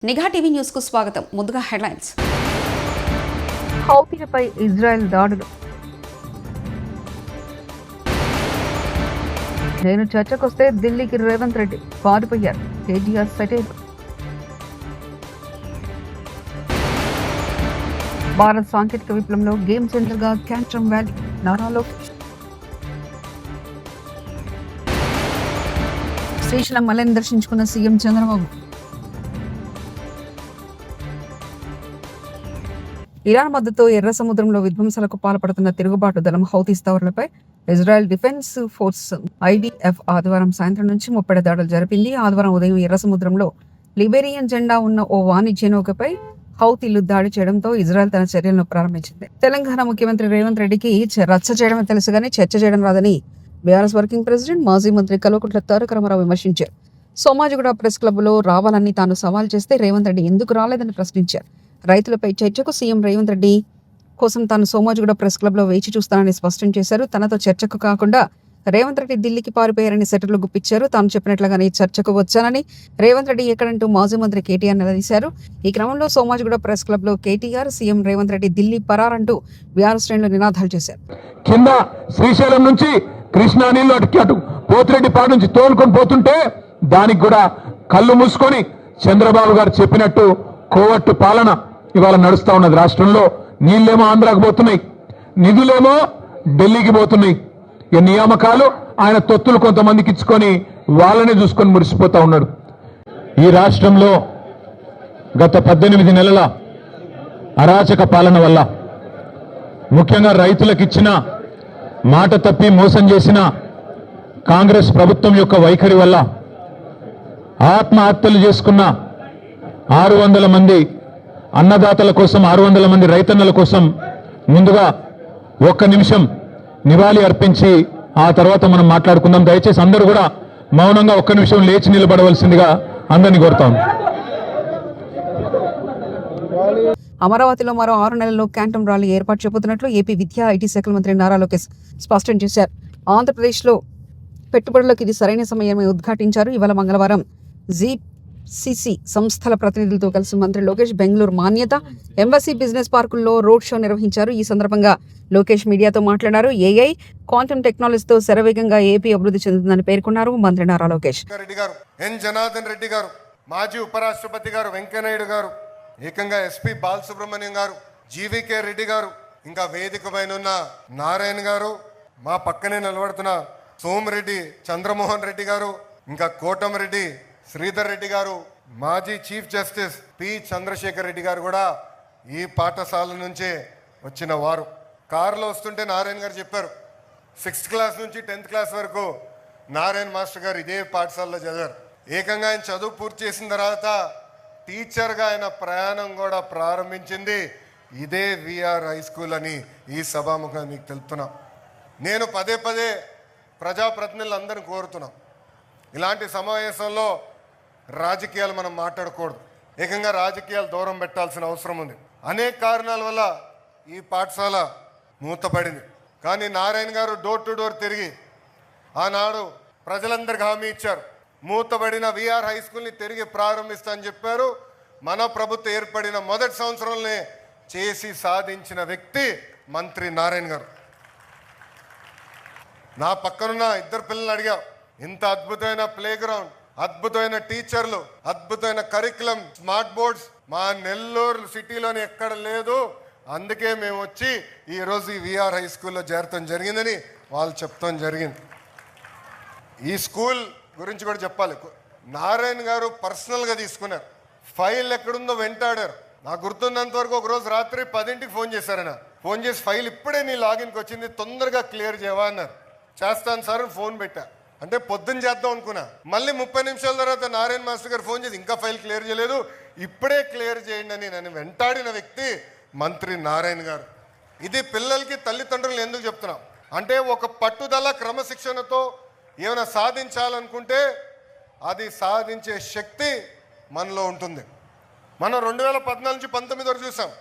నిఘా TV news కు స్వాగతం. ముందుగా హెడ్లైన్స్. హౌతీలపై ఇజ్రాయెల్ దాడులు. నేను చర్చకొస్తే ఢిల్లీకి రేవంత్ రెడ్డి పారిపోయారు. కేటీఆర్ సెటైర్. భారత్ సాంకేతిక విప్లవంలో గేమ్ సెంటర్ గా క్యాంట్రమ్ వ్యాలీ. నారా లోకేష్. శ్రీశైలం మల్లెని దర్శించుకున్న సీఎం చంద్రబాబు. ఇరాన్ మద్దతుతో ఎర్ర సముద్రంలో విధ్వంసాలకు పాల్పడుతున్న తిరుగుబాటు దళం హౌతీ స్థావరాలపై ఇజ్రాయెల్ డిఫెన్స్ ఫోర్స్ ఐడిఎఫ్ ఆదివారం సాయంత్రం నుంచి ముప్పటి దాడులు జరిపింది. ఆదివారం ఉదయం ఎర్ర సముద్రంలో లిబెరియన్ జెండా ఉన్న ఓ వాణిజ్య నౌకపై హౌతీలు దాడి చేయడంతో ఇజ్రాయెల్ తన చర్యలను ప్రారంభించింది. తెలంగాణ ముఖ్యమంత్రి రేవంత్ రెడ్డికి రచ్చ చేయడమే తెలుసు కానీ చర్చ చేయడం రాదని బీఆర్ఎస్ వర్కింగ్ ప్రెసిడెంట్ మాజీ మంత్రి కల్వకుంట్ల తారక రామారావు విమర్శించారు. సోమాజిగూడ ప్రెస్ క్లబ్ లో రావాలని తాను సవాల్ చేస్తే రేవంత్ రెడ్డి ఎందుకు రాలేదని ప్రశ్నించారు. రైతులపై చర్చకు సీఎం రేవంత్ రెడ్డి కోసం తాను సోమాజిగూడ ప్రెస్ క్లబ్ లో వేచి చూస్తానని స్పష్టం చేశారు. తనతో చర్చకు కాకుండా రేవంత్ రెడ్డి ఢిల్లీకి పారిపోయారని సెటర్లు గుప్పించారు. తాను చెప్పినట్లుగానే చర్చకు వచ్చానని రేవంత్ రెడ్డి ఎక్కడంటూ మాజీ మంత్రి కేటీఆర్ నిలదీశారు. ఈ క్రమంలో సోమాజిగూడ ప్రెస్ క్లబ్ లో కేటీఆర్, సీఎం రేవంత్ రెడ్డి ఢిల్లీ పరారంటూ బీఆర్ఎస్ శ్రేణులు నినాదాలు చేశారు. కింద శ్రీశైలం నుంచి కృష్ణా నీళ్లు అటు పోతిరెడ్డిపాడు నుంచి తోలుకొని పోతుంటే దానికి కూడా కళ్ళు మూసుకొని చంద్రబాబు గారు చెప్పినట్టు కోవట్టు పాలన ఇవాళ నడుస్తా ఉన్నది. రాష్ట్రంలో నీళ్ళేమో ఆంధ్రాకు పోతున్నాయి, నిధులేమో ఢిల్లీకి పోతున్నాయి. ఈ నియామకాలు ఆయన తొత్తులు కొంతమందికి ఇచ్చుకొని వాళ్ళని చూసుకొని మురిసిపోతా ఉన్నాడు. ఈ రాష్ట్రంలో గత 18 నెలల అరాచక పాలన వల్ల, ముఖ్యంగా రైతులకు ఇచ్చిన మాట తప్పి మోసం చేసిన కాంగ్రెస్ ప్రభుత్వం యొక్క వైఖరి వల్ల ఆత్మహత్యలు చేసుకున్న 600 మంది అన్నదాతల కోసం, 600 మంది రైతన్నల కోసం ముందుగా ఒక్క నిమిషం నివాళి అర్పించి ఆ తర్వాత మనం మాట్లాడుకుందాం. దయచేసి అందరూ కూడా మౌనంగా ఒక్క నిమిషం లేచి నిలబడవలసిందిగా అందరినీ కోరుతాం. అమరావతిలో మరో 6 నెలల్లో క్యాంటమ్ ర్యాలీ ఏర్పాటు చేయబోతున్నట్లు ఏపీ విద్యా ఐటీ శాఖల మంత్రి నారా లోకేష్ స్పష్టం చేశారు. ఆంధ్రప్రదేశ్లో పెట్టుబడులకు ఇది సరైన సమయమే ఉద్ఘాటించారు. ఇవాళ మంగళవారం జీసీసీ సంస్థల ప్రతినిధులతో కలిసి మంత్రి లోకేష్ బెంగళూరు మాన్యత ఎంబసీ బిజినెస్ పార్కుల్లో రోడ్ షో నిర్వహించారు. ఈ సందర్భంగా లోకేష్ మీడియాతో మాట్లాడారు. ఏఐ, క్వాంటమ్ టెక్నాలజీతో శరవేగంగా ఏపీ అభివృద్ధి చెందుతుందని పేర్కొన్నారు మంత్రి నారా లోకేష్. రెడ్డి గారు, ఎన్ జనార్దన్ రెడ్డి గారు, మాజీ ఉపరాష్ట్రపతి గారు వెంకయ్యనాయుడు గారు, ఏకంగా ఎస్పీ బాలసుబ్రహ్మణ్యం గారు, జీవీకే రెడ్డి గారు, ఇంకా వేదిక పైన ఉన్న నారాయణ గారు, మా పక్కనే నిలబడుతున్న సోమిరెడ్డి చంద్రమోహన్ రెడ్డి గారు, ఇంకా కోటమిరెడ్డి శ్రీధర్ రెడ్డి గారు, మాజీ chief justice P Chandrasekhar Reddy గారు కూడా ఈ పాఠశాల నుంచే వచ్చిన వారు. కారులో వస్తుంటే నారాయణ గారు చెప్పారు, 6th క్లాస్ నుంచి 10th క్లాస్ వరకు నారాయణ మాస్టర్ గారు ఇదే పాఠశాలలో చదివారు. ఏకంగా ఆయన చదువు పూర్తి చేసిన తర్వాత టీచర్గా ఆయన ప్రయాణం కూడా ప్రారంభించింది ఇదే విఆర్ హై స్కూల్ అని ఈ సభాముఖంగా మీకు తెలుపుతున్నాం. నేను పదే పదే ప్రజాప్రతినిధులందరినీ కోరుతున్నాం, ఇలాంటి సమావేశంలో రాజకీయాలు మనం మాట్లాడకూడదు. ఏకంగా రాజకీయాలు దూరం పెట్టాల్సిన అవసరం ఉంది. అనేక కారణాల వల్ల ఈ పాఠశాల మూతపడింది. కానీ నారాయణ గారు డోర్ టు డోర్ తిరిగి ఆనాడు ప్రజలందరికీ హామీ ఇచ్చారు, మూతబడిన విఆర్ హై స్కూల్ని తిరిగి ప్రారంభిస్తా అని చెప్పారు. మన ప్రభుత్వం ఏర్పడిన మొదటి సంవత్సరంలోనే చేసి సాధించిన వ్యక్తి మంత్రి నారాయణ గారు. నా పక్కనున్న 2 పిల్లల్ని అడిగా, ఇంత అద్భుతమైన ప్లే గ్రౌండ్, అద్భుతమైన టీచర్లు, అద్భుతమైన కరికులం, స్మార్ట్ బోర్డ్స్ మా నెల్లూరు సిటీలోని ఎక్కడ లేదు, అందుకే మేము వచ్చి ఈరోజు ఈ విఆర్ హై స్కూల్లో చేరటం జరిగిందని వాళ్ళు చెప్తాం జరిగింది. ఈ స్కూల్ గురించి కూడా చెప్పాలి. నారాయణ గారు పర్సనల్గా తీసుకున్నారు. ఫైల్ ఎక్కడుందో వెంటాడారు. నాకు గుర్తున్నంత వరకు ఒకరోజు రాత్రి 10ంటికి ఫోన్ చేశారన్న. ఫోన్ చేసి ఫైల్ ఇప్పుడే నీ లాగిన్కి వచ్చింది, తొందరగా క్లియర్ చేయవా అన్నారు. చేస్తాను సార్ అని ఫోన్ పెట్టా. అంటే పొద్దున్న చేద్దాం అనుకున్నా. మళ్ళీ 30 నిమిషాల తర్వాత నారాయణ మాస్టర్ గారు ఫోన్ చేసి ఇంకా ఫైల్ క్లియర్ చేయలేదు, ఇప్పుడే క్లియర్ చేయండి అని నన్ను వెంటాడిన వ్యక్తి మంత్రి నారాయణ గారు. ఇది పిల్లలకి తల్లిదండ్రులు ఎందుకు చెప్తున్నాం అంటే, ఒక పట్టుదల క్రమశిక్షణతో ఏమైనా సాధించాలనుకుంటే అది సాధించే శక్తి మనలో ఉంటుంది. మనం 2014 నుంచి 19 వరకు చూసాం.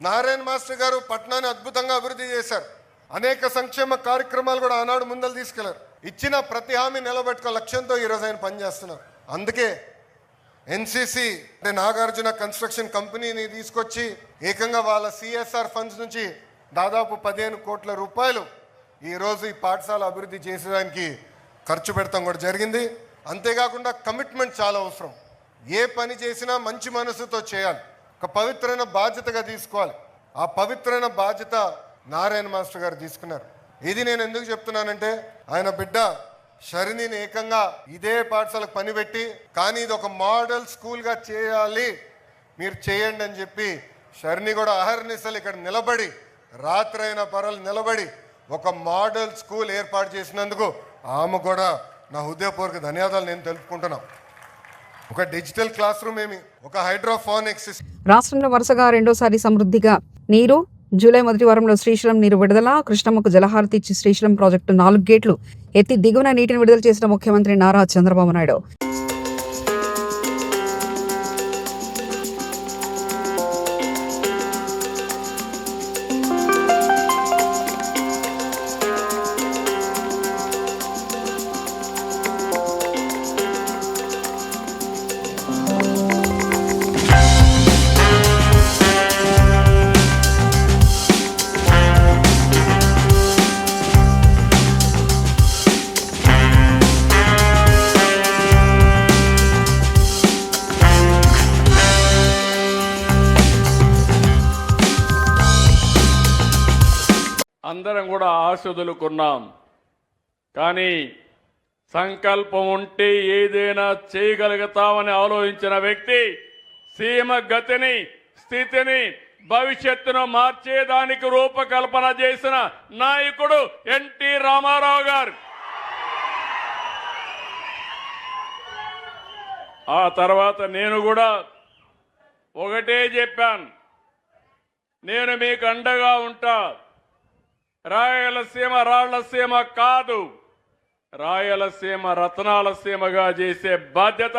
నారాయణ మాస్టర్ గారు పట్టణాన్ని అద్భుతంగా అభివృద్ధి చేశారు. అనేక సంక్షేమ కార్యక్రమాలు కూడా ఆనాడు ముందలు తీసుకెళ్లారు. ఇచ్చిన ప్రతి హామీ నిలబెట్టుకో లక్ష్యంతో ఈరోజు ఆయన పనిచేస్తున్నారు. అందుకే ఎన్సిసి అంటే నాగార్జున కన్స్ట్రక్షన్ కంపెనీని తీసుకొచ్చి ఏకంగా వాళ్ళ సిఎస్ఆర్ ఫండ్స్ నుంచి దాదాపు 15 కోట్ల రూపాయలు ఈరోజు ఈ పాఠశాల అభివృద్ధి చేసేదానికి ఖర్చు పెడతాం కూడా జరిగింది. అంతేకాకుండా కమిట్మెంట్ చాలా అవసరం. ఏ పని చేసినా మంచి మనసుతో చేయాలి, ఒక పవిత్రమైన బాధ్యతగా తీసుకోవాలి. ఆ పవిత్రమైన బాధ్యత నారాయణ మాస్టర్ గారు తీసుకున్నారు. ఇది నేను ఎందుకు చెప్తున్నానంటే ఆయన బిడ్డ షరినిని ఏకంగా ఇదే పాఠశాలకు పని పెట్టి కానీ ఇది ఒక మోడల్ స్కూల్గా చేయాలి, మీరు చేయండి అని చెప్పి షరిని కూడా అహర్నిశలు ఇక్కడ నిలబడి రాత్రైన పరలు నిలబడి ఒక మోడల్ స్కూల్ ఏర్పాటు చేసినందుకు ఆమె కూడా నా హృదయపూర్వక ధన్యవాదాలు నేను తెలుపుకుంటున్నాను. ఒక డిజిటల్ క్లాస్ రూమ్ ఏమి, ఒక హైడ్రోఫోనిక్ సిస్టమ్. రాష్ట్రంలో వరుసగా రెండోసారి సమృద్ధిగా నీరు. జూలై మొదటి వారంలో శ్రీశైలం నీరు విడుదల. కృష్ణమ్మకు జలహారతి ఇచ్చి శ్రీశైలం ప్రాజెక్టు 4 గేట్లు ఎత్తి దిగువన నీటిని విడుదల చేసిన ముఖ్యమంత్రి నారా చంద్రబాబు నాయుడు. అందరం కూడా ఆశ వదులుకున్నాం. కానీ సంకల్పం ఉంటే ఏదైనా చేయగలుగుతామని ఆలోచించిన వ్యక్తి, సీమ గతిని స్థితిని భవిష్యత్తును మార్చేదానికి రూపకల్పన చేసిన నాయకుడు ఎన్టీ రామారావు గారు. ఆ తర్వాత నేను కూడా ఒకటే చెప్పాను, నేను మీకు అండగా ఉంటా. రాయలసీమ రాళ్లసీమ కాదు, రాయలసీమ రత్నాల సీమగా చేసే బాధ్యత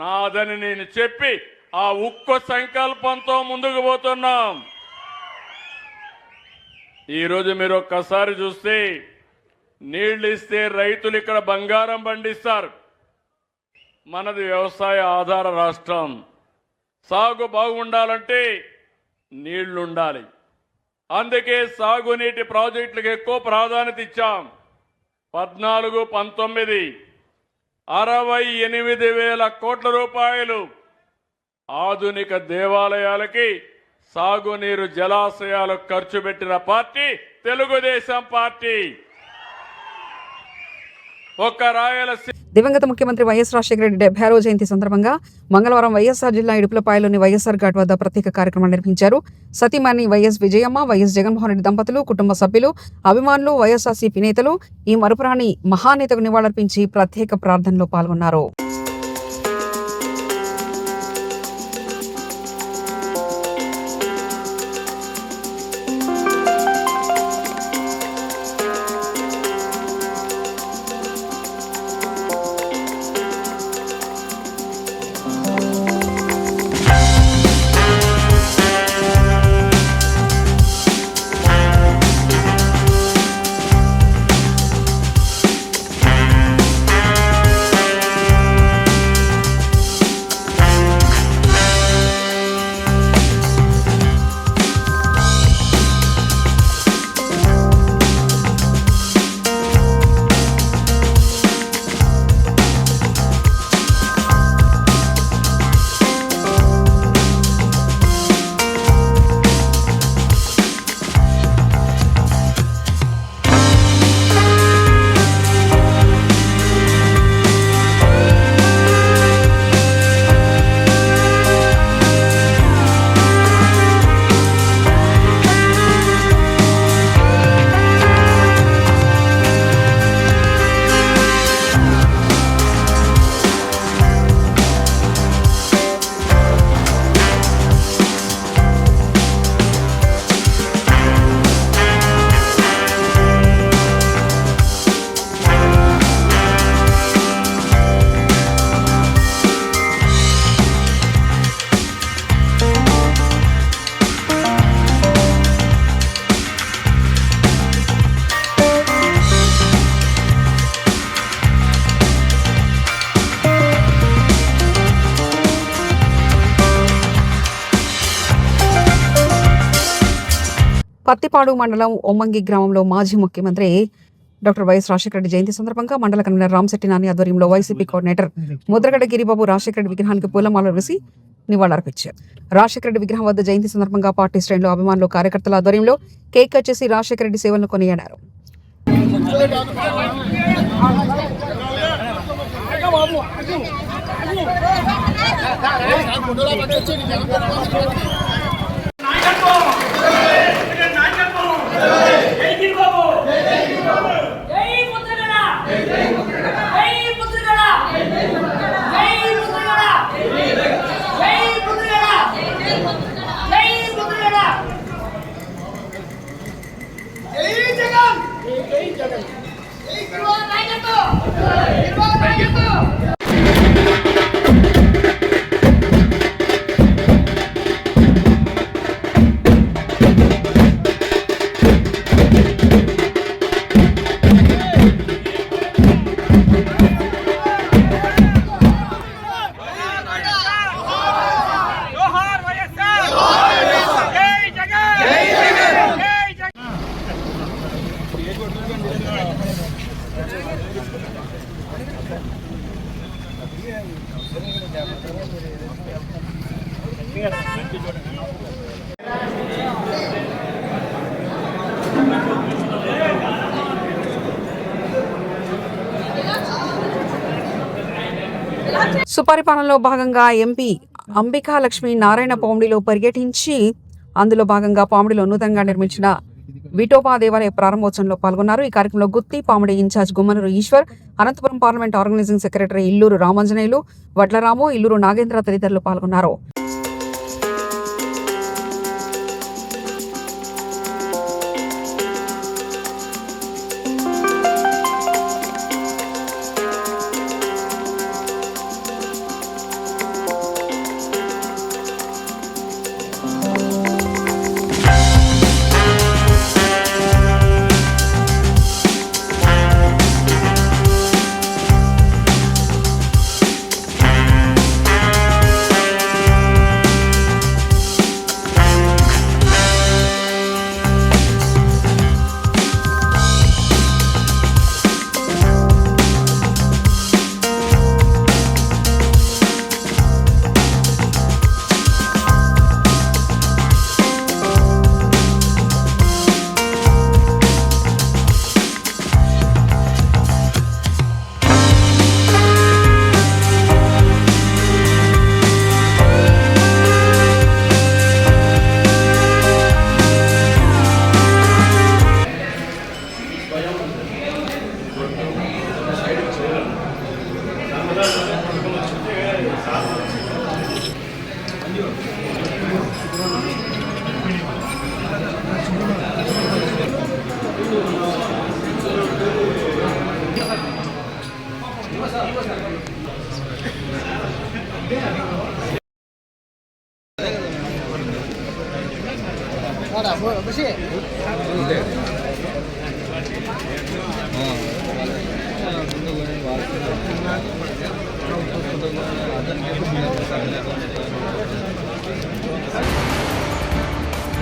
నాదని నేను చెప్పి ఆ ఉక్కు సంకల్పంతో ముందుకు పోతున్నాం. ఈరోజు మీరు ఒక్కసారి చూస్తే నీళ్లు ఇస్తే రైతులు ఇక్కడ బంగారం పండిస్తారు. మనది వ్యవసాయ ఆధార రాష్ట్రం. సాగు బాగుండాలంటే నీళ్లుండాలి. అందుకే సాగునీటి ప్రాజెక్టులకు ఎక్కువ ప్రాధాన్యత ఇచ్చాం. 14, 19 68,000 కోట్ల రూపాయలు ఆధునిక దేవాలయాలకి సాగునీరు జలాశయాలు ఖర్చు పెట్టిన పార్టీ తెలుగుదేశం పార్టీ. ఒక్క రాయలసీమ దివంగత ముఖ్యమంత్రి వైఎస్ రాజశేఖర రెడ్డి 76వ జయంతి సందర్భంగా మంగళవారం వైఎస్ఆర్ జిల్లా ఇడుపులపాయలోని వైఎస్ఆర్ ఘాట్ వద్ద ప్రత్యేక కార్యక్రమం నిర్వహించారు. సతీమణి వైఎస్ విజయమ్మ, వైఎస్ జగన్మోహన్ రెడ్డి దంపతులు, కుటుంబ సభ్యులు, అభిమానులు, వైఎస్ఆర్సీపీ నేతలు ఈ మరుపురాని మహానేతకు నివాళులర్పించి ప్రత్యేక ప్రార్థనలో పాల్గొన్నారు. పత్తిపాడు మండలం ఒమ్మంగి గ్రామంలో మాజీ ముఖ్యమంత్రి డాక్టర్ వైఎస్ రాజశేఖర రెడ్డి జయంతి సందర్భంగా మండల కన్వీనర్ రామశెట్టి నాని ఆధ్వర్యంలో వైసీపీ కోఆర్డినేటర్ ముద్రగడ గిరిబాబు రాజశేఖర రెడ్డి విగ్రహానికి పూలమాలలు వేసి నివాళులర్పించారు. రాజశేఖర రెడ్డి విగ్రహం వద్ద జయంతి సందర్భంగా పార్టీ శ్రేణులు, అభిమానులు, కార్యకర్తల ఆధ్వర్యంలో కేక్ కట్ చేసి రాజశేఖర రెడ్డి సేవలను కొనియాడారు. సుపరిపాలనలో భాగంగా ఎంపీ అంబికా లక్ష్మి నారాయణ పామిడిలో పర్యటించి అందులో భాగంగా పామిడిలో నూతనంగా నిర్మించిన విఠోబా దేవాలయ ప్రారంభోత్సవంలో పాల్గొన్నారు. ఈ కార్యక్రమంలో Gutti Pamidi in charge Gummanur Eshwar, Anantapuram parliament organising secretary Illuru Ramanjaneyulu, Vadlaramu, Illuru Nagendra తదితరులు పాల్గొన్నారు.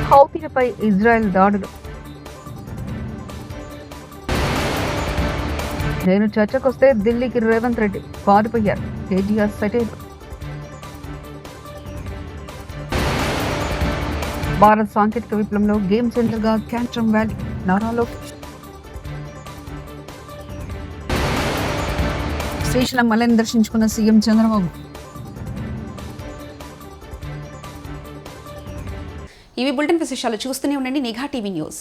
హౌతీలపై ఇజ్రాయెల్ దాడులు. నేను చర్చకొస్తే ఢిల్లీకి రేవంత్ రెడ్డి పారిపోయారు. కేటీఆర్ సెటైర్. భారత్ సాంకేతిక విప్లవంలో గేమ్ సెంటర్ గా క్యాంట్రమ్ వ్యాలీ. నారా లోకేష్. శ్రీశైలం మల్లెని దర్శించుకున్న సీఎం చంద్రబాబు. ఇవి బులెటిన్ విశేషాలు. చూస్తూనే ఉండండి నిఘా టీవీ న్యూస్.